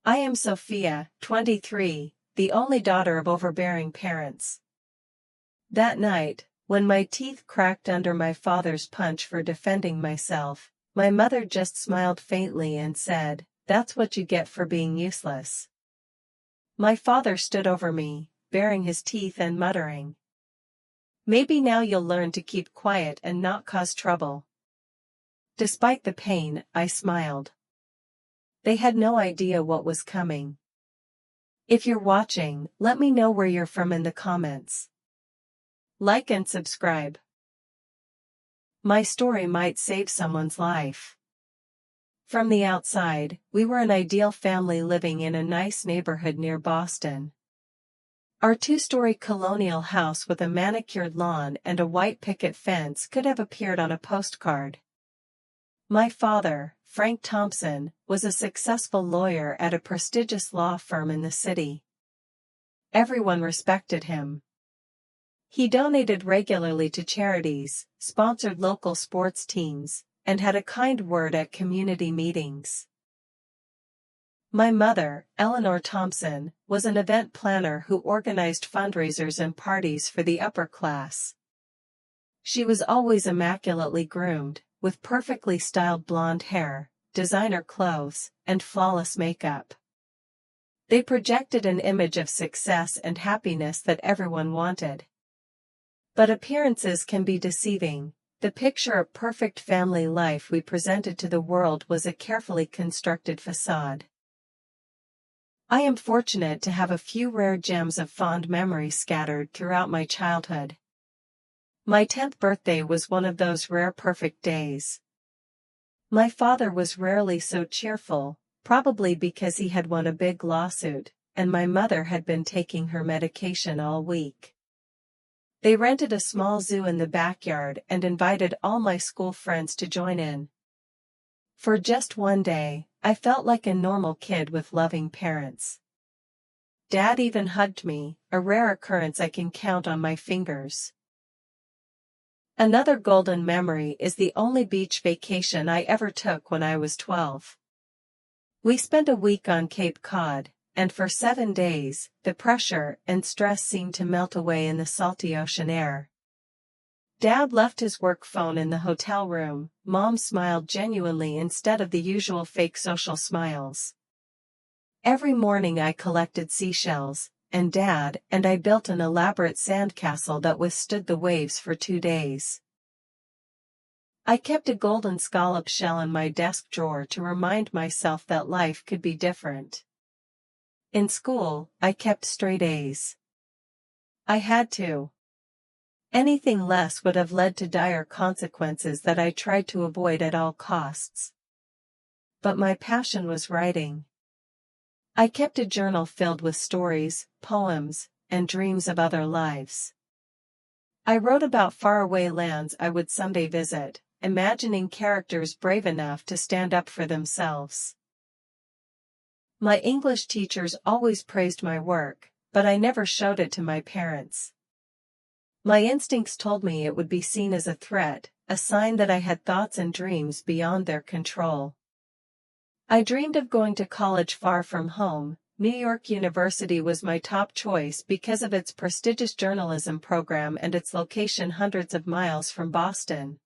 I am Sophia, 23, the only daughter of overbearing parents. That night, when my teeth cracked under my father's punch for defending myself, my mother just smiled faintly and said, "That's what you get for being useless." My father stood over me, baring his teeth and muttering, "Maybe now you'll learn to keep quiet and not cause trouble." Despite the pain, I smiled. They had no idea what was coming. If you're watching, let me know where you're from in the comments. Like and subscribe. My story might save someone's life. From the outside, we were an ideal family living in a nice neighborhood near Boston. Our two-story colonial house with a manicured lawn and a white picket fence could have appeared on a postcard. My father, Frank Thompson, was a successful lawyer at a prestigious law firm in the city. Everyone respected him. He donated regularly to charities, sponsored local sports teams, and had a kind word at community meetings. My mother, Eleanor Thompson, was an event planner who organized fundraisers and parties for the upper class. She was always immaculately groomed, with perfectly styled blonde hair, designer clothes, and flawless makeup. They projected an image of success and happiness that everyone wanted. But appearances can be deceiving. The picture of perfect family life we presented to the world was a carefully constructed facade. I am fortunate to have a few rare gems of fond memory scattered throughout my childhood. My 10th birthday was one of those rare perfect days. My father was rarely so cheerful, probably because he had won a big lawsuit, and my mother had been taking her medication all week. They rented a small zoo in the backyard and invited all my school friends to join in. For just one day, I felt like a normal kid with loving parents. Dad even hugged me, a rare occurrence I can count on my fingers. Another golden memory is the only beach vacation I ever took when I was 12. We spent a week on Cape Cod, and for 7 days, the pressure and stress seemed to melt away in the salty ocean air. Dad left his work phone in the hotel room. Mom smiled genuinely instead of the usual fake social smiles. Every morning I collected seashells, and Dad and I built an elaborate sandcastle that withstood the waves for 2 days. I kept a golden scallop shell in my desk drawer to remind myself that life could be different. In school, I kept straight A's. I had to. Anything less would have led to dire consequences that I tried to avoid at all costs. But my passion was writing. I kept a journal filled with stories, poems, and dreams of other lives. I wrote about faraway lands I would someday visit, imagining characters brave enough to stand up for themselves. My English teachers always praised my work, but I never showed it to my parents. My instincts told me it would be seen as a threat, a sign that I had thoughts and dreams beyond their control. I dreamed of going to college far from home. New York University was my top choice because of its prestigious journalism program and its location hundreds of miles from Boston.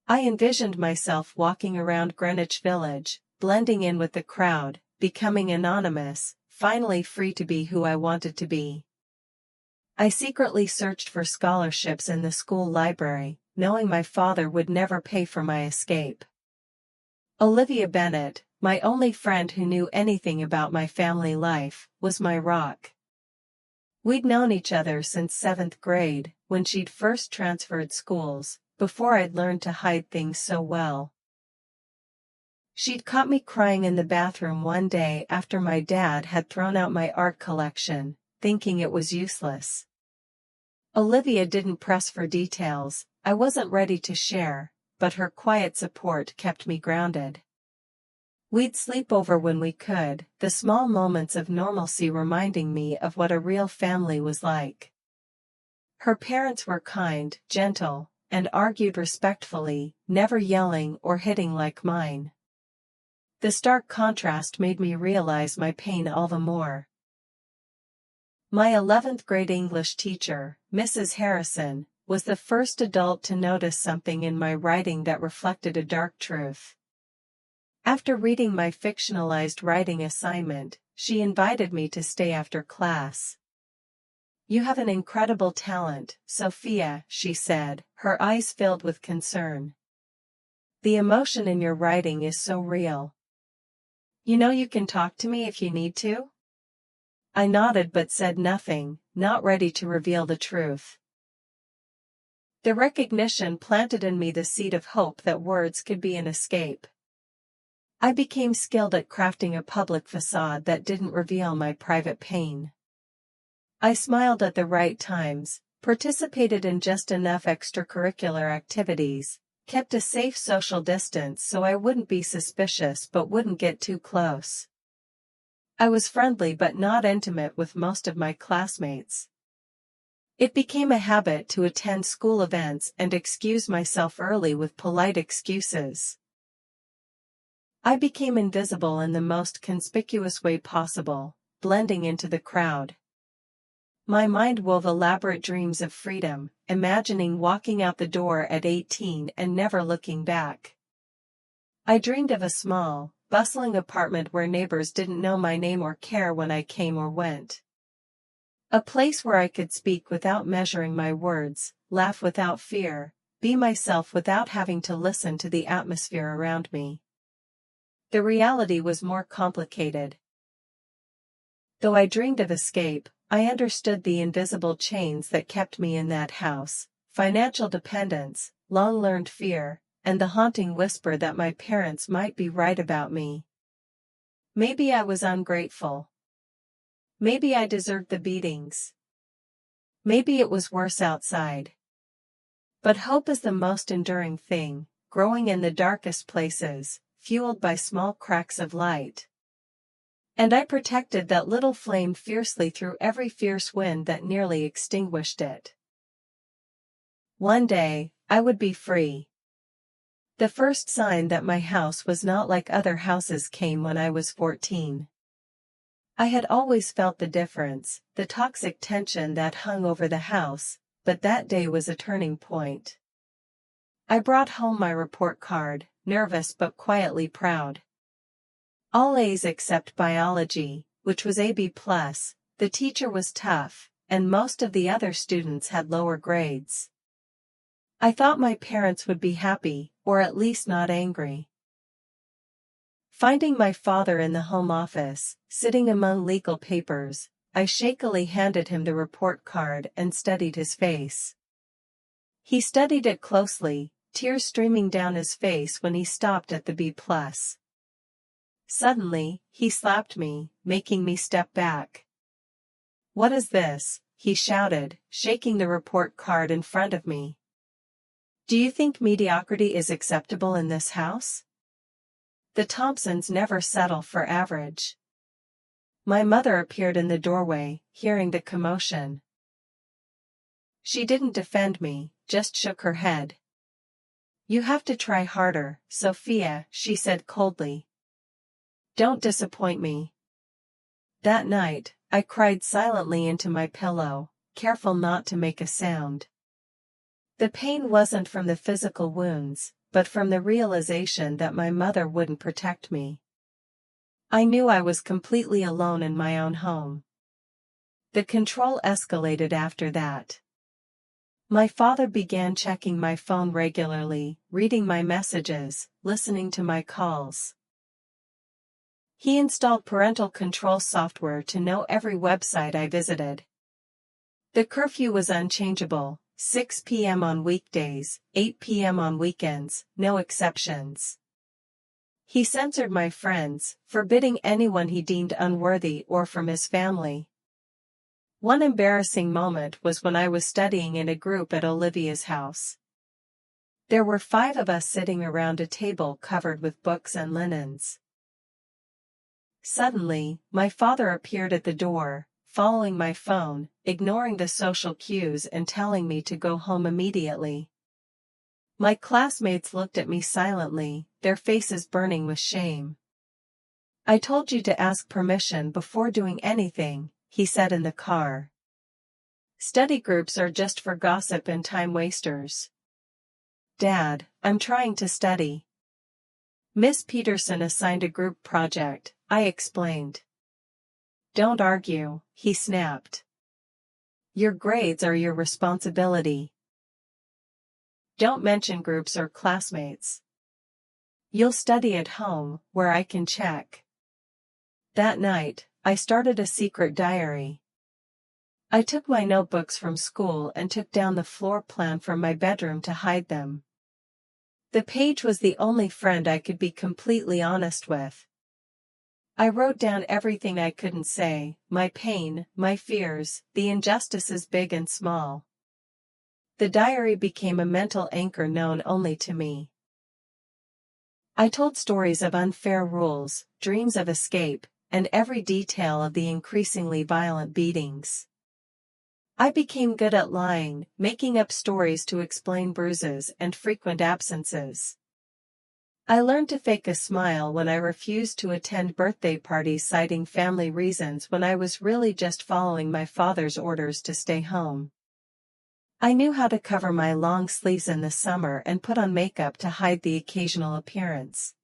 I envisioned myself walking around Greenwich Village, blending in with the crowd, becoming anonymous, finally free to be who I wanted to be. I secretly searched for scholarships in the school library, knowing my father would never pay for my escape. Olivia Bennett, my only friend who knew anything about my family life, was my rock. We'd known each other since 7th grade, when she'd first transferred schools, before I'd learned to hide things so well. She'd caught me crying in the bathroom one day after my dad had thrown out my art collection, thinking it was useless. Olivia didn't press for details. I wasn't ready to share, but her quiet support kept me grounded. We'd sleep over when we could, the small moments of normalcy reminding me of what a real family was like. Her parents were kind, gentle, and argued respectfully, never yelling or hitting like mine. The stark contrast made me realize my pain all the more. My 11th grade English teacher, Mrs. Harrison, was the first adult to notice something in my writing that reflected a dark truth. After reading my fictionalized writing assignment, she invited me to stay after class. "You have an incredible talent, Sophia," she said, her eyes filled with concern. "The emotion in your writing is so real. You know you can talk to me if you need to?" I nodded but said nothing, not ready to reveal the truth. The recognition planted in me the seed of hope that words could be an escape. I became skilled at crafting a public facade that didn't reveal my private pain. I smiled at the right times, participated in just enough extracurricular activities, kept a safe social distance so I wouldn't be suspicious but wouldn't get too close. I was friendly but not intimate with most of my classmates. It became a habit to attend school events and excuse myself early with polite excuses. I became invisible in the most conspicuous way possible, blending into the crowd. My mind wove elaborate dreams of freedom, imagining walking out the door at 18 and never looking back. I dreamed of a small, bustling apartment where neighbors didn't know my name or care when I came or went. A place where I could speak without measuring my words, laugh without fear, be myself without having to listen to the atmosphere around me. The reality was more complicated. Though I dreamed of escape, I understood the invisible chains that kept me in that house: financial dependence, long-learned fear, and the haunting whisper that my parents might be right about me. Maybe I was ungrateful. Maybe I deserved the beatings. Maybe it was worse outside. But hope is the most enduring thing, growing in the darkest places, fueled by small cracks of light. And I protected that little flame fiercely through every fierce wind that nearly extinguished it. One day, I would be free. The first sign that my house was not like other houses came when I was 14. I had always felt the difference, the toxic tension that hung over the house, but that day was a turning point. I brought home my report card, nervous but quietly proud. All A's except biology, which was a B+. The teacher was tough, and most of the other students had lower grades. I thought my parents would be happy, or at least not angry. Finding my father in the home office, sitting among legal papers, I shakily handed him the report card and studied his face. He studied it closely, tears streaming down his face when he stopped at the B+. Suddenly, he slapped me, making me step back. "What is this?" he shouted, shaking the report card in front of me. "Do you think mediocrity is acceptable in this house? The Thompsons never settle for average." My mother appeared in the doorway, hearing the commotion. She didn't defend me, just shook her head. "You have to try harder, Sophia," she said coldly. "Don't disappoint me." That night, I cried silently into my pillow, careful not to make a sound. The pain wasn't from the physical wounds, but from the realization that my mother wouldn't protect me. I knew I was completely alone in my own home. The control escalated after that. My father began checking my phone regularly, reading my messages, listening to my calls. He installed parental control software to know every website I visited. The curfew was unchangeable: 6 p.m. on weekdays, 8 p.m. on weekends, no exceptions. He censored my friends, forbidding anyone he deemed unworthy or from his family. One embarrassing moment was when I was studying in a group at Olivia's house. There were 5 of us sitting around a table covered with books and linens. Suddenly, my father appeared at the door, following my phone, ignoring the social cues and telling me to go home immediately. My classmates looked at me silently, their faces burning with shame. I told you to ask permission before doing anything, he said in the car. Study groups are just for gossip and time wasters. Dad, I'm trying to study. Miss Peterson assigned a group project, I explained. Don't argue, he snapped. Your grades are your responsibility. Don't mention groups or classmates. You'll study at home, where I can check. That night, I started a secret diary. I took my notebooks from school and took down the floor plan from my bedroom to hide them. The page was the only friend I could be completely honest with. I wrote down everything I couldn't say, my pain, my fears, the injustices big and small. The diary became a mental anchor known only to me. I told stories of unfair rules, dreams of escape, and every detail of the increasingly violent beatings. I became good at lying, making up stories to explain bruises and frequent absences. I learned to fake a smile when I refused to attend birthday parties citing family reasons when I was really just following my father's orders to stay home. I knew how to cover my long sleeves in the summer and put on makeup to hide the occasional appearance.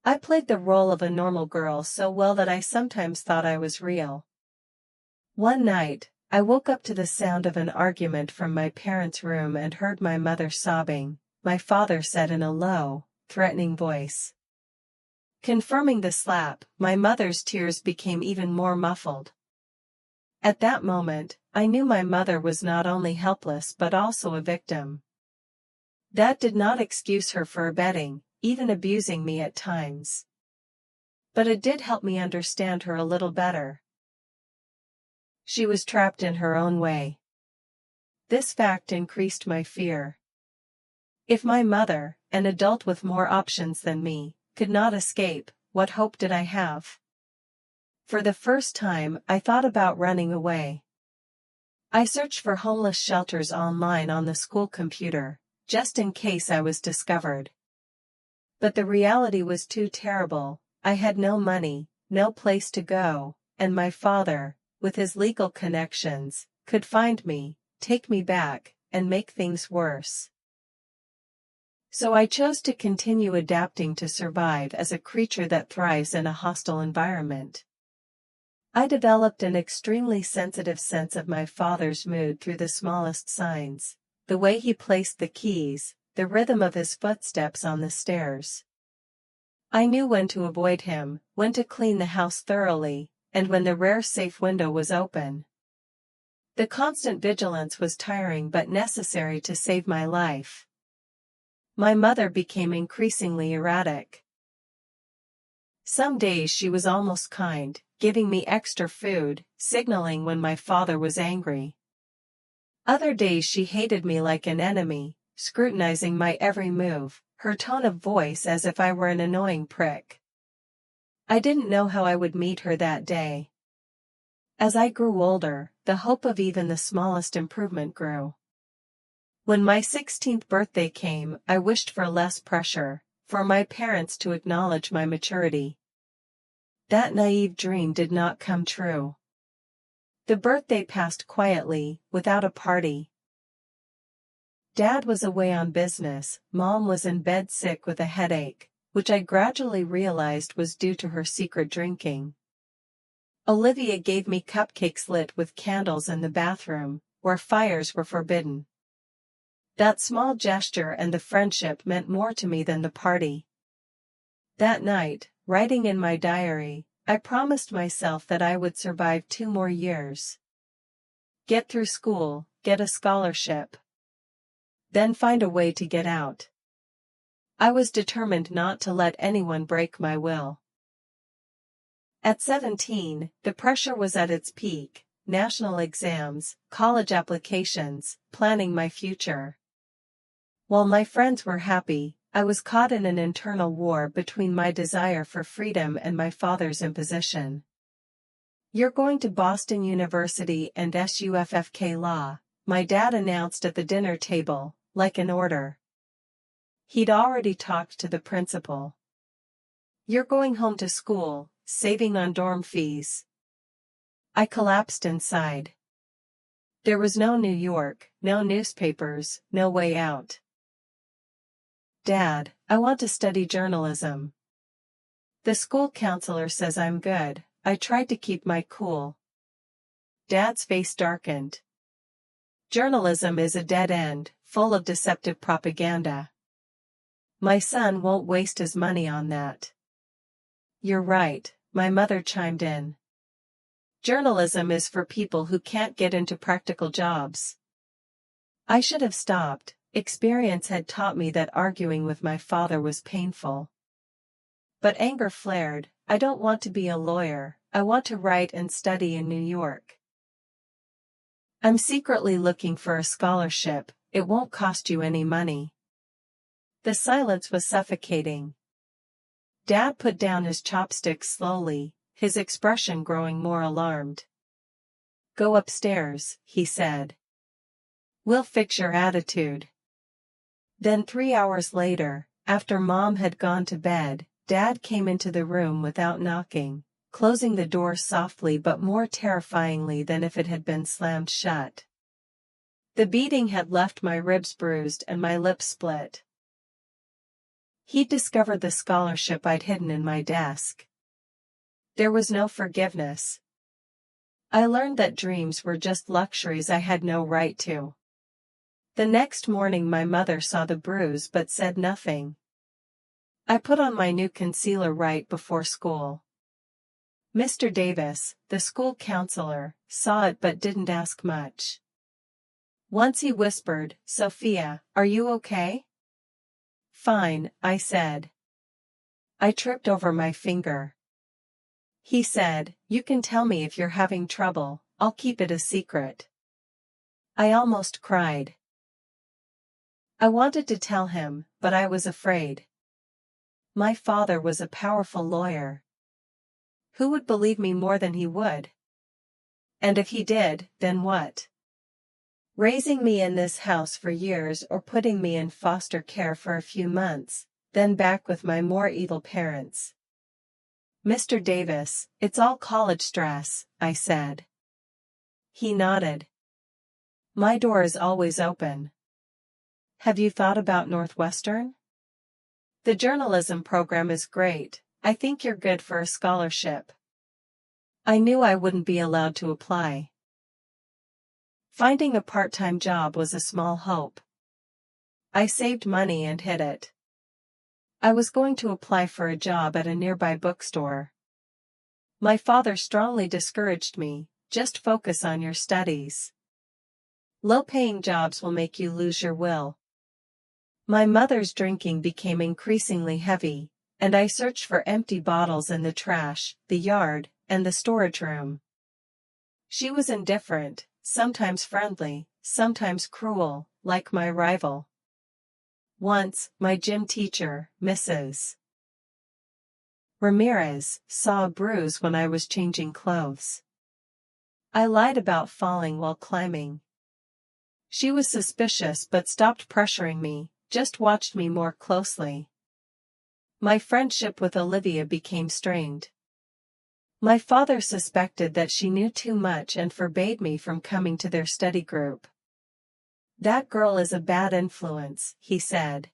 I played the role of a normal girl so well that I sometimes thought I was real. One night, I woke up to the sound of an argument from my parents' room and heard my mother sobbing, my father said in a low, threatening voice. Confirming the slap, my mother's tears became even more muffled. At that moment, I knew my mother was not only helpless but also a victim. That did not excuse her for abetting, even abusing me at times. But it did help me understand her a little better. She was trapped in her own way. This fact increased my fear. If my mother, an adult with more options than me, could not escape, what hope did I have? For the first time, I thought about running away. I searched for homeless shelters online on the school computer, just in case I was discovered. But the reality was too terrible. I had no money, no place to go, and my father, with his legal connections, could find me, take me back, and make things worse. So I chose to continue adapting to survive as a creature that thrives in a hostile environment. I developed an extremely sensitive sense of my father's mood through the smallest signs, the way he placed the keys, the rhythm of his footsteps on the stairs. I knew when to avoid him, when to clean the house thoroughly, and when the rare safe window was open. The constant vigilance was tiring but necessary to save my life. My mother became increasingly erratic. Some days she was almost kind, giving me extra food, signaling when my father was angry. Other days she hated me like an enemy, scrutinizing my every move, her tone of voice as if I were an annoying prick. I didn't know how I would meet her that day. As I grew older, the hope of even the smallest improvement grew. When my 16th birthday came, I wished for less pressure, for my parents to acknowledge my maturity. That naive dream did not come true. The birthday passed quietly, without a party. Dad was away on business, Mom was in bed sick with a headache, which I gradually realized was due to her secret drinking. Olivia gave me cupcakes lit with candles in the bathroom, where fires were forbidden. That small gesture and the friendship meant more to me than the party. That night, writing in my diary, I promised myself that I would survive 2 more years. Get through school, get a scholarship. Then find a way to get out. I was determined not to let anyone break my will. At 17, the pressure was at its peak, national exams, college applications, planning my future. While my friends were happy, I was caught in an internal war between my desire for freedom and my father's imposition. You're going to Boston University and SUFFK Law, my dad announced at the dinner table, like an order. He'd already talked to the principal. You're going home to school, saving on dorm fees. I collapsed inside. There was no New York, no newspapers, no way out. Dad, I want to study journalism. The school counselor says I'm good. I tried to keep my cool. Dad's face darkened. Journalism is a dead end, full of deceptive propaganda. My son won't waste his money on that. You're right, my mother chimed in. Journalism is for people who can't get into practical jobs. I should have stopped. Experience had taught me that arguing with my father was painful. But anger flared. I don't want to be a lawyer, I want to write and study in New York. I'm secretly looking for a scholarship, it won't cost you any money. The silence was suffocating. Dad put down his chopsticks slowly, his expression growing more alarmed. Go upstairs, he said. We'll fix your attitude. Then 3 hours later, after Mom had gone to bed, Dad came into the room without knocking, closing the door softly but more terrifyingly than if it had been slammed shut. The beating had left my ribs bruised and my lips split. He'd discovered the scholarship I'd hidden in my desk. There was no forgiveness. I learned that dreams were just luxuries I had no right to. The next morning my mother saw the bruise but said nothing. I put on my new concealer right before school. Mr. Davis, the school counselor, saw it but didn't ask much. Once he whispered, Sophia, are you okay? Fine, I said. I tripped over my finger. He said, you can tell me if you're having trouble, I'll keep it a secret. I almost cried. I wanted to tell him, but I was afraid. My father was a powerful lawyer. Who would believe me more than he would? And if he did, then what? Raising me in this house for years or putting me in foster care for a few months, then back with my more evil parents. Mr. Davis, it's all college stress, I said. He nodded. My door is always open. Have you thought about Northwestern? The journalism program is great, I think you're good for a scholarship. I knew I wouldn't be allowed to apply. Finding a part-time job was a small hope. I saved money and hid it. I was going to apply for a job at a nearby bookstore. My father strongly discouraged me, just focus on your studies. Low-paying jobs will make you lose your will. My mother's drinking became increasingly heavy, and I searched for empty bottles in the trash, the yard, and the storage room. She was indifferent, sometimes friendly, sometimes cruel, like my rival. Once, my gym teacher, Mrs. Ramirez, saw a bruise when I was changing clothes. I lied about falling while climbing. She was suspicious but stopped pressuring me, just watched me more closely. My friendship with Olivia became strained. My father suspected that she knew too much and forbade me from coming to their study group. That girl is a bad influence, he said.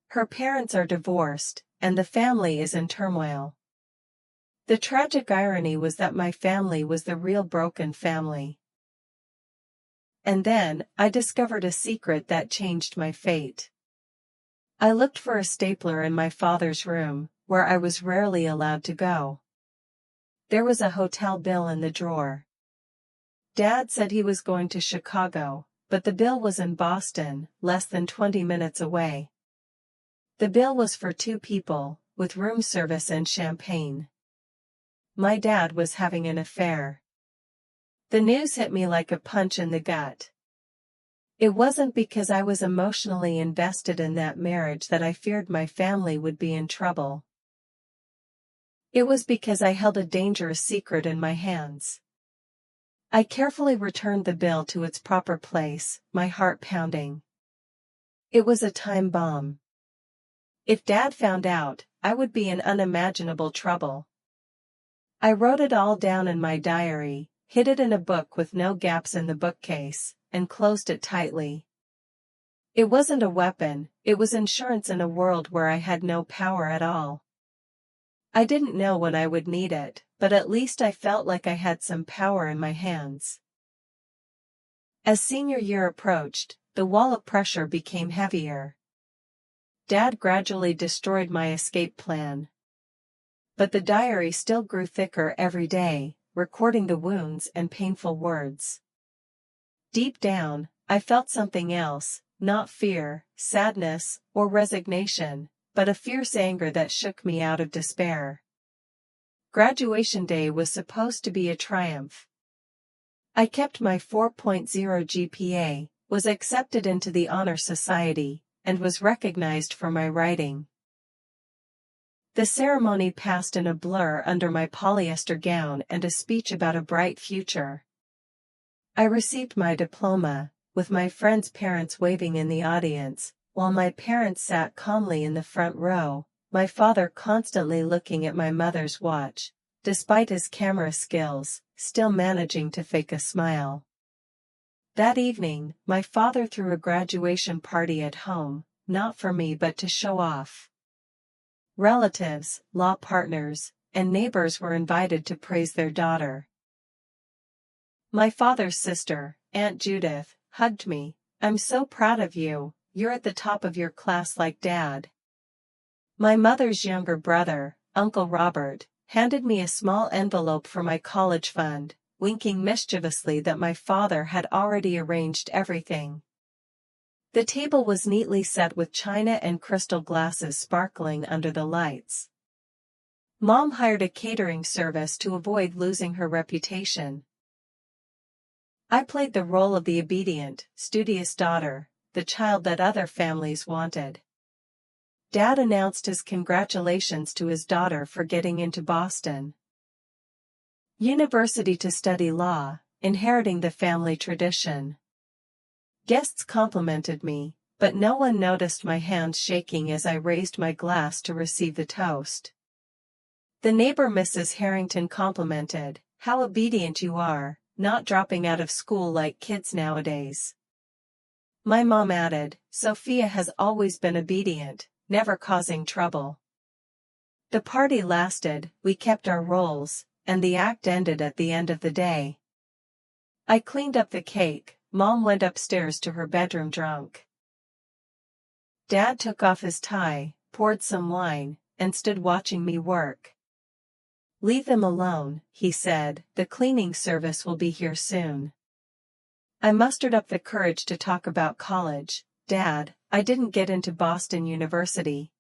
Her parents are divorced, and the family is in turmoil. The tragic irony was that my family was the real broken family. And then, I discovered a secret that changed my fate. I looked for a stapler in my father's room, where I was rarely allowed to go. There was a hotel bill in the drawer. Dad said he was going to Chicago, but the bill was in Boston, less than 20 minutes away. The bill was for 2 people, with room service and champagne. My dad was having an affair. The news hit me like a punch in the gut. It wasn't because I was emotionally invested in that marriage that I feared my family would be in trouble. It was because I held a dangerous secret in my hands. I carefully returned the bill to its proper place, my heart pounding. It was a time bomb. If Dad found out, I would be in unimaginable trouble. I wrote it all down in my diary, hid it in a book with no gaps in the bookcase, and closed it tightly. It wasn't a weapon, it was insurance in a world where I had no power at all. I didn't know when I would need it, but at least I felt like I had some power in my hands. As senior year approached, the wall of pressure became heavier. Dad gradually destroyed my escape plan. But the diary still grew thicker every day, recording the wounds and painful words. Deep down, I felt something else, not fear, sadness, or resignation, but a fierce anger that shook me out of despair. Graduation day was supposed to be a triumph. I kept my 4.0 GPA, was accepted into the Honor Society, and was recognized for my writing. The ceremony passed in a blur under my polyester gown and a speech about a bright future. I received my diploma, with my friends' parents waving in the audience, while my parents sat calmly in the front row, my father constantly looking at my mother's watch, despite his camera skills, still managing to fake a smile. That evening, my father threw a graduation party at home, not for me but to show off. Relatives, law partners, and neighbors were invited to praise their daughter. My father's sister, Aunt Judith, hugged me. "I'm so proud of you, you're at the top of your class like Dad." My mother's younger brother, Uncle Robert, handed me a small envelope for my college fund, winking mischievously that my father had already arranged everything. The table was neatly set with china and crystal glasses sparkling under the lights. Mom hired a catering service to avoid losing her reputation. I played the role of the obedient, studious daughter, the child that other families wanted. Dad announced his congratulations to his daughter for getting into Boston University to study law, inheriting the family tradition. Guests complimented me, but no one noticed my hands shaking as I raised my glass to receive the toast. The neighbor Mrs. Harrington complimented, "How obedient you are, not dropping out of school like kids nowadays." My mom added, "Sophia has always been obedient, never causing trouble." The party lasted, we kept our roles, and the act ended at the end of the day. I cleaned up the cake. Mom went upstairs to her bedroom drunk. Dad took off his tie, poured some wine, and stood watching me work. "Leave them alone," he said, "the cleaning service will be here soon." I mustered up the courage to talk about college. "Dad, I didn't get into Boston University.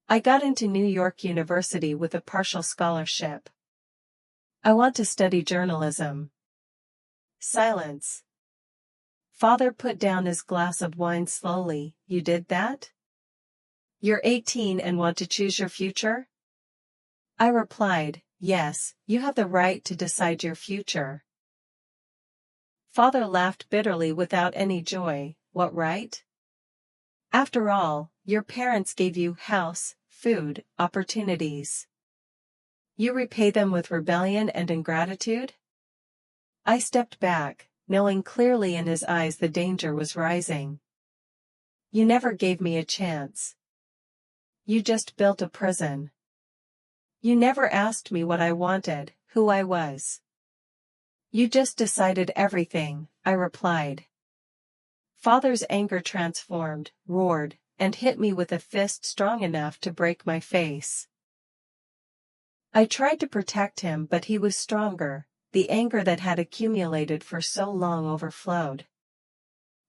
I got into New York University with a partial scholarship. I want to study journalism." Silence. Father put down his glass of wine slowly. "You did that? You're 18 and want to choose your future?" I replied, "Yes, you have the right to decide your future." Father laughed bitterly without any joy. "What right? After all, your parents gave you house, food, opportunities. You repay them with rebellion and ingratitude?" I stepped back, knowing clearly in his eyes the danger was rising. "You never gave me a chance. You just built a prison. You never asked me what I wanted, who I was. You just decided everything," I replied. Father's anger transformed, roared, and hit me with a fist strong enough to break my face. I tried to protect him, but he was stronger. The anger that had accumulated for so long overflowed.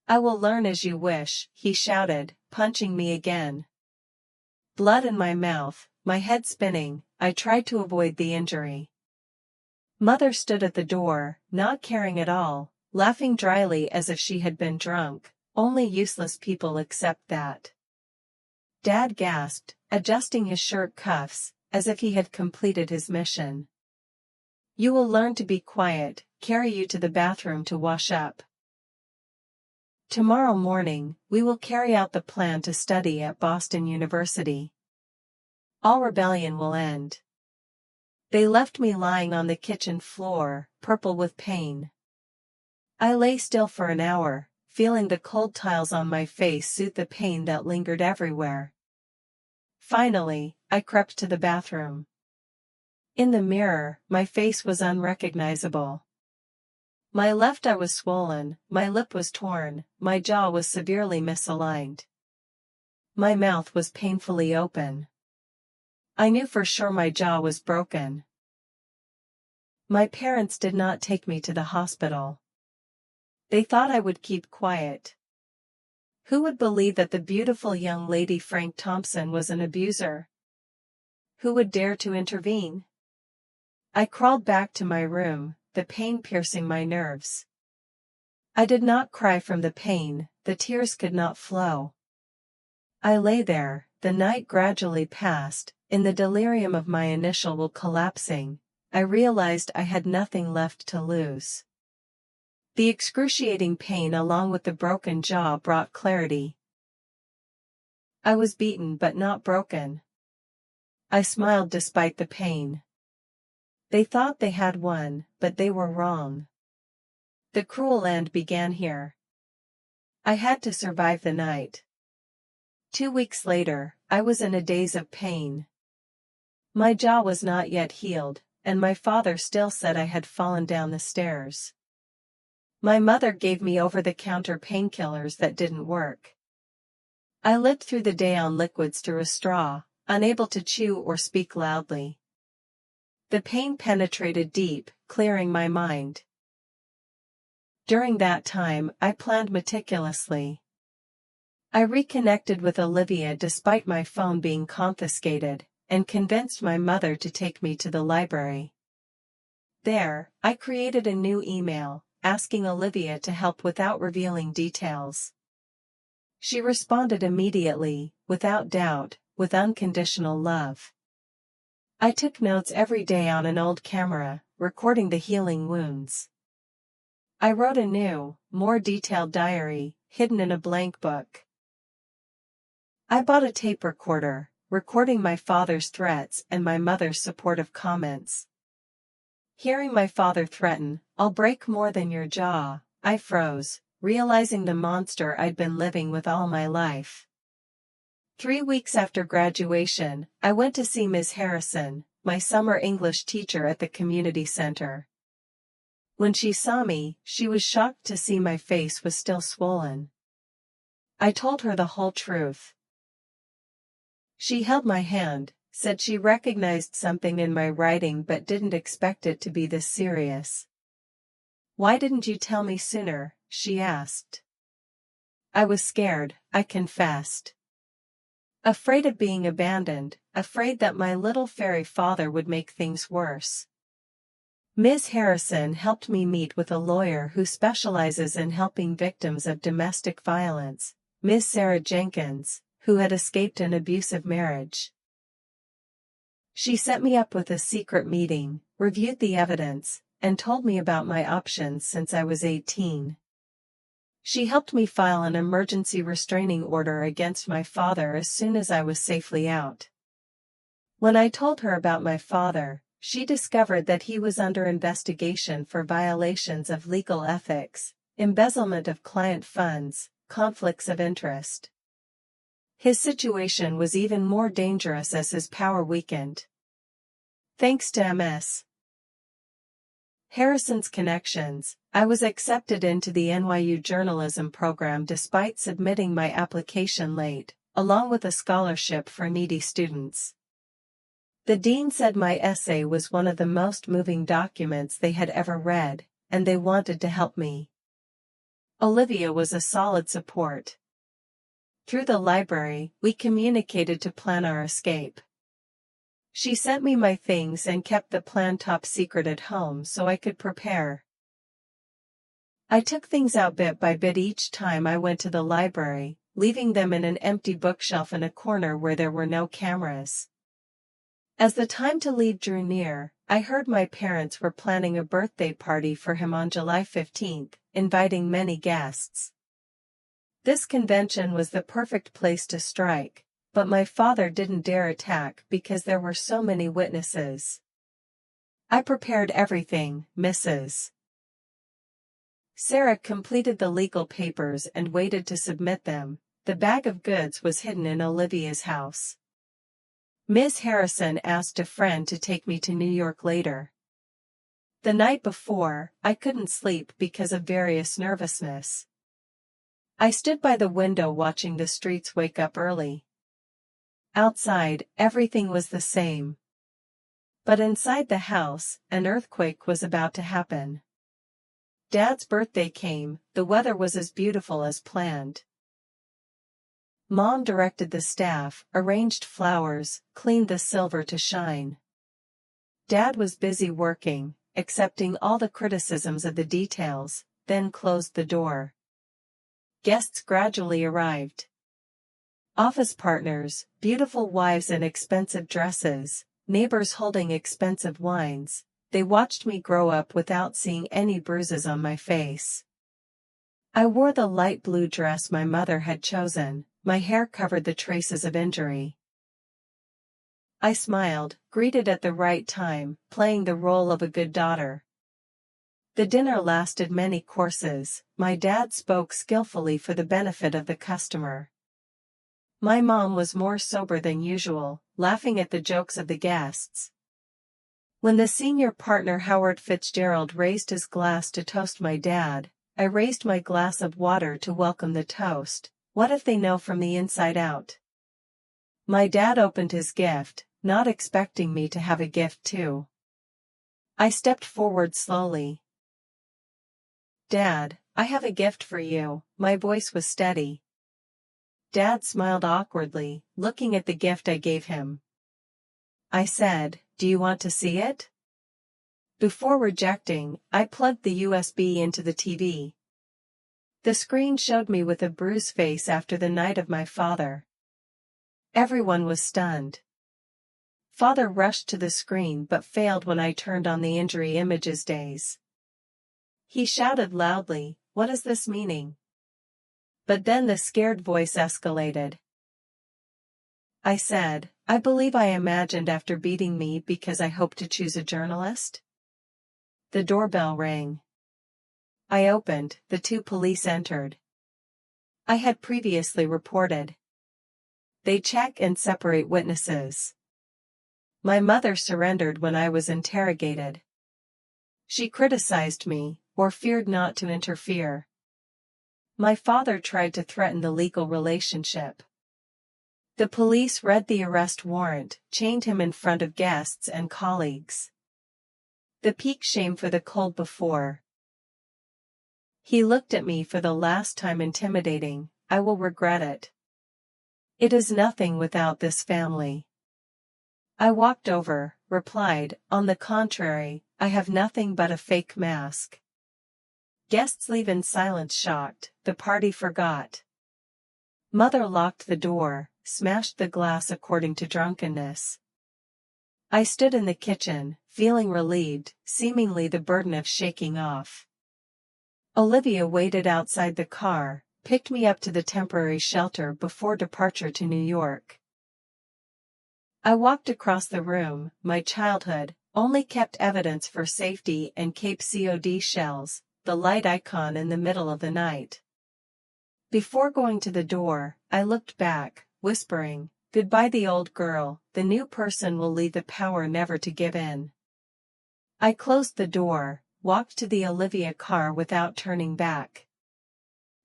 "I will learn as you wish," he shouted, punching me again. Blood in my mouth, my head spinning, I tried to avoid the injury. Mother stood at the door, not caring at all, laughing dryly as if she had been drunk. "Only useless people accept that." Dad gasped, adjusting his shirt cuffs, as if he had completed his mission. "You will learn to be quiet, carry you to the bathroom to wash up." Tomorrow morning, we will carry out the plan to study at Boston University. All rebellion will end. They left me lying on the kitchen floor, purple with pain. I lay still for an hour, feeling the cold tiles on my face soothe the pain that lingered everywhere. Finally, I crept to the bathroom. In the mirror, my face was unrecognizable. My left eye was swollen, my lip was torn, my jaw was severely misaligned. My mouth was painfully open. I knew for sure my jaw was broken. My parents did not take me to the hospital. They thought I would keep quiet. Who would believe that the beautiful young lady Frank Thompson was an abuser? Who would dare to intervene? I crawled back to my room, the pain piercing my nerves. I did not cry from the pain, the tears could not flow. I lay there, the night gradually passed, in the delirium of my initial collapsing. I realized I had nothing left to lose. The excruciating pain along with the broken jaw brought clarity. I was beaten but not broken. I smiled despite the pain. They thought they had won, but they were wrong. The cruel end began here. I had to survive the night. 2 weeks later, I was in a daze of pain. My jaw was not yet healed, and my father still said I had fallen down the stairs. My mother gave me over-the-counter painkillers that didn't work. I lived through the day on liquids through a straw, unable to chew or speak loudly. The pain penetrated deep, clearing my mind. During that time, I planned meticulously. I reconnected with Olivia despite my phone being confiscated, and convinced my mother to take me to the library. There, I created a new email, asking Olivia to help without revealing details. She responded immediately, without doubt, with unconditional love. I took notes every day on an old camera, recording the healing wounds. I wrote a new, more detailed diary, hidden in a blank book. I bought a tape recorder, recording my father's threats and my mother's supportive comments. Hearing my father threaten, "I'll break more than your jaw," I froze, realizing the monster I'd been living with all my life. 3 weeks after graduation, I went to see Ms. Harrison, my summer English teacher at the community center. When she saw me, she was shocked to see my face was still swollen. I told her the whole truth. She held my hand, said she recognized something in my writing but didn't expect it to be this serious. "Why didn't you tell me sooner?" she asked. I was scared, I confessed. Afraid of being abandoned, afraid that my little fairy father would make things worse. Ms. Harrison helped me meet with a lawyer who specializes in helping victims of domestic violence, Ms. Sarah Jenkins, who had escaped an abusive marriage. She set me up with a secret meeting, reviewed the evidence, and told me about my options since I was 18. She helped me file an emergency restraining order against my father as soon as I was safely out. When I told her about my father, she discovered that he was under investigation for violations of legal ethics, embezzlement of client funds, conflicts of interest. His situation was even more dangerous as his power weakened. Thanks to Ms. Harrison's connections, I was accepted into the NYU journalism program despite submitting my application late, along with a scholarship for needy students. The dean said my essay was one of the most moving documents they had ever read, and they wanted to help me. Olivia was a solid support. Through the library, we communicated to plan our escape. She sent me my things and kept the plan top secret at home so I could prepare. I took things out bit by bit each time I went to the library, leaving them in an empty bookshelf in a corner where there were no cameras. As the time to leave drew near, I heard my parents were planning a birthday party for him on July 15th, inviting many guests. This convention was the perfect place to strike, but my father didn't dare attack because there were so many witnesses. I prepared everything, Mrs. Sarah completed the legal papers and waited to submit them. The bag of goods was hidden in Olivia's house. Miss Harrison asked a friend to take me to New York later. The night before, I couldn't sleep because of various nervousness. I stood by the window watching the streets wake up early. Outside, everything was the same. But inside the house, an earthquake was about to happen. Dad's birthday came, the weather was as beautiful as planned. Mom directed the staff, arranged flowers, cleaned the silver to shine. Dad was busy working, accepting all the criticisms of the details, then closed the door. Guests gradually arrived. Office partners, beautiful wives in expensive dresses, neighbors holding expensive wines. They watched me grow up without seeing any bruises on my face. I wore the light blue dress my mother had chosen, my hair covered the traces of injury. I smiled, greeted at the right time, playing the role of a good daughter. The dinner lasted many courses. My dad spoke skillfully for the benefit of the customer. My mom was more sober than usual, laughing at the jokes of the guests. When the senior partner Howard Fitzgerald raised his glass to toast my dad, I raised my glass of water to welcome the toast. What if they know from the inside out? My dad opened his gift, not expecting me to have a gift too. I stepped forward slowly. Dad, I have a gift for you. My voice was steady. Dad smiled awkwardly, looking at the gift I gave him. I said, "Do you want to see it?" Before rejecting, I plugged the USB into the TV. The screen showed me with a bruised face after the night of my father. Everyone was stunned. Father rushed to the screen but failed when I turned on the injury images days. He shouted loudly, "What is this meaning?" But then the scared voice escalated. I said, "I believe I imagined after beating me because I hoped to choose a journalist." The doorbell rang. I opened, the two police entered. I had previously reported. They check and separate witnesses. My mother surrendered when I was interrogated. She criticized me, or feared not to interfere. My father tried to threaten the legal relationship. The police read the arrest warrant, chained him in front of guests and colleagues. The peak shame for the cold before. He looked at me for the last time intimidating. I will regret it. It is nothing without this family. I walked over, replied, "On the contrary, I have nothing but a fake mask." Guests leave in silence shocked, the party forgot. Mother locked the door, smashed the glass according to drunkenness. I stood in the kitchen, feeling relieved, seemingly the burden of shaking off. Olivia waited outside the car, picked me up to the temporary shelter before departure to New York. I walked across the room, my childhood, only kept evidence for safety and Cape Cod shells, the light icon in the middle of the night. Before going to the door, I looked back, whispering, "Goodbye the old girl, the new person will lead the power never to give in." I closed the door, walked to the Olivia car without turning back.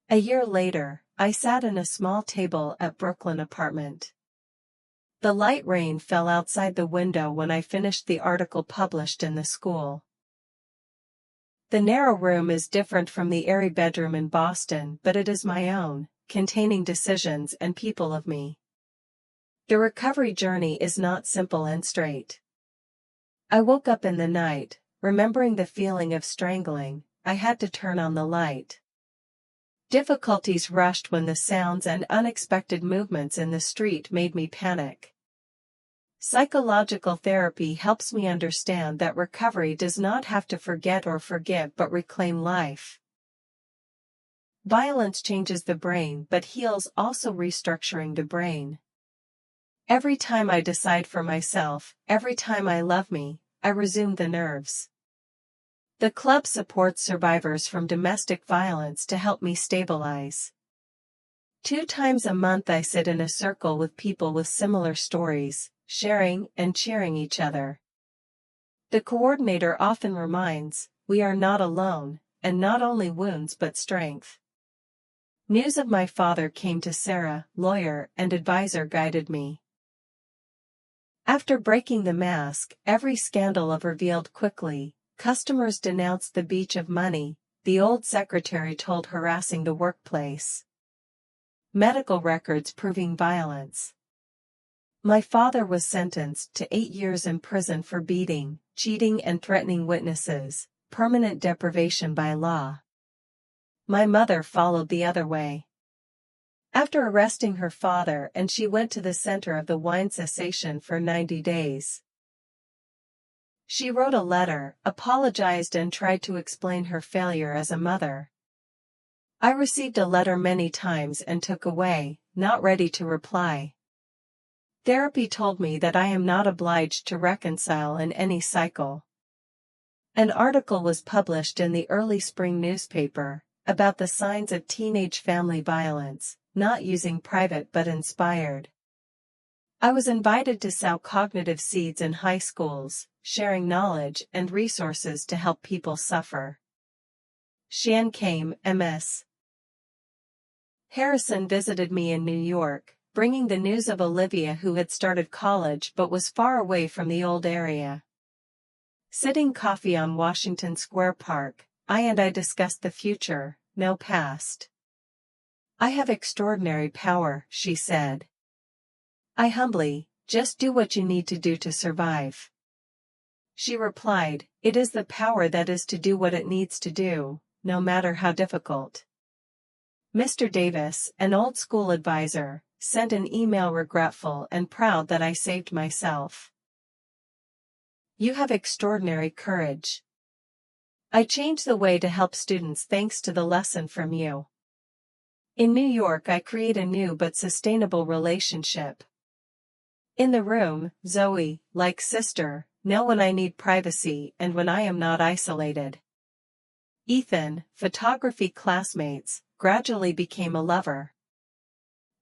A year later, I sat in a small table at Brooklyn apartment. The light rain fell outside the window when I finished the article published in the school. The narrow room is different from the airy bedroom in Boston, but it is my own, containing decisions and people of me. The recovery journey is not simple and straight. I woke up in the night, remembering the feeling of strangling. I had to turn on the light. Difficulties rushed when the sounds and unexpected movements in the street made me panic. Psychological therapy helps me understand that recovery does not have to forget or forgive but reclaim life. Violence changes the brain but heals, also restructuring the brain. Every time I decide for myself, every time I love me, I resume the nerves. The club supports survivors from domestic violence to help me stabilize. 2 times a month I sit in a circle with people with similar stories, sharing and cheering each other. The coordinator often reminds, we are not alone, and not only wounds but strength. News of my father came to Sarah, lawyer and advisor, guided me. After breaking the mask, every scandal of revealed quickly. Customers denounced the beach of money, the old secretary told harassing the workplace. Medical records proving violence. My father was sentenced to 8 years in prison for beating, cheating and threatening witnesses, permanent deprivation by law. My mother followed the other way. After arresting her father, and she went to the center of the wine cessation for 90 days. She wrote a letter, apologized and tried to explain her failure as a mother. I received a letter many times and took away, not ready to reply. Therapy told me that I am not obliged to reconcile in any cycle. An article was published in the early spring newspaper about the signs of teenage family violence, not using private but inspired. I was invited to sow cognitive seeds in high schools, sharing knowledge and resources to help people suffer. Shan came, Ms. Harrison visited me in New York, bringing the news of Olivia, who had started college but was far away from the old area. Sitting coffee on Washington Square Park, I discussed the future, no past. I have extraordinary power, she said. I humbly, just do what you need to do to survive. She replied, it is the power that is to do what it needs to do, no matter how difficult. Mr. Davis, an old school advisor, sent an email regretful and proud that I saved myself. You have extraordinary courage. I changed the way to help students thanks to the lesson from you. In New York I create a new but sustainable relationship. In the room, Zoe, like sister, know when I need privacy and when I am not isolated. Ethan, photography classmates, gradually became a lover.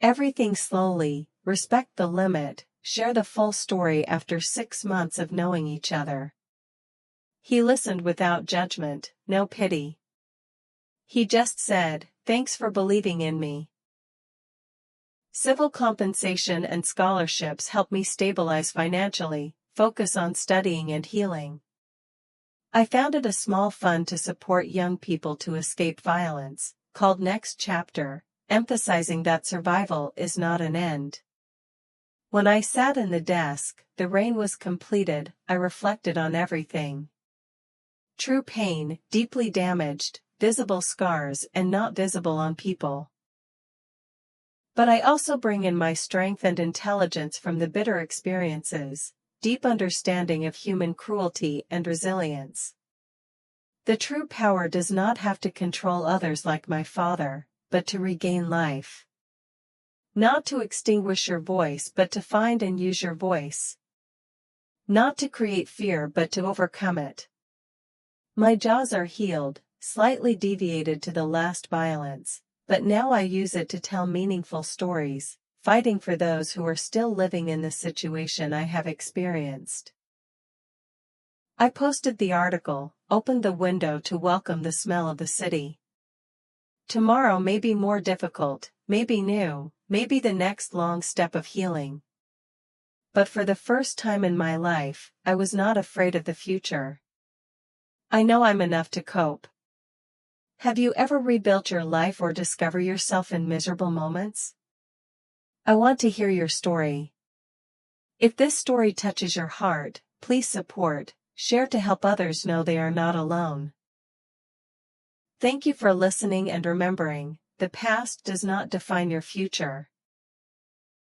Everything slowly, respect the limit, share the full story after 6 months of knowing each other. He listened without judgment, no pity. He just said, thanks for believing in me. Civil compensation and scholarships help me stabilize financially, focus on studying and healing. I founded a small fund to support young people to escape violence, called Next Chapter, emphasizing that survival is not an end. When I sat in the desk, the reign was completed, I reflected on everything. True pain, deeply damaged, visible scars and not visible on people. But I also bring in my strength and intelligence from the bitter experiences, deep understanding of human cruelty and resilience. The true power does not have to control others like my father, but to regain life. Not to extinguish your voice but to find and use your voice. Not to create fear but to overcome it. My jaws are healed, slightly deviated to the last violence, but now I use it to tell meaningful stories, fighting for those who are still living in the situation I have experienced. I posted the article, opened the window to welcome the smell of the city. Tomorrow may be more difficult, may be new, may be the next long step of healing. But for the first time in my life, I was not afraid of the future. I know I'm enough to cope. Have you ever rebuilt your life or discover yourself in miserable moments? I want to hear your story. If this story touches your heart, please support, share to help others know they are not alone. Thank you for listening and remembering, the past does not define your future.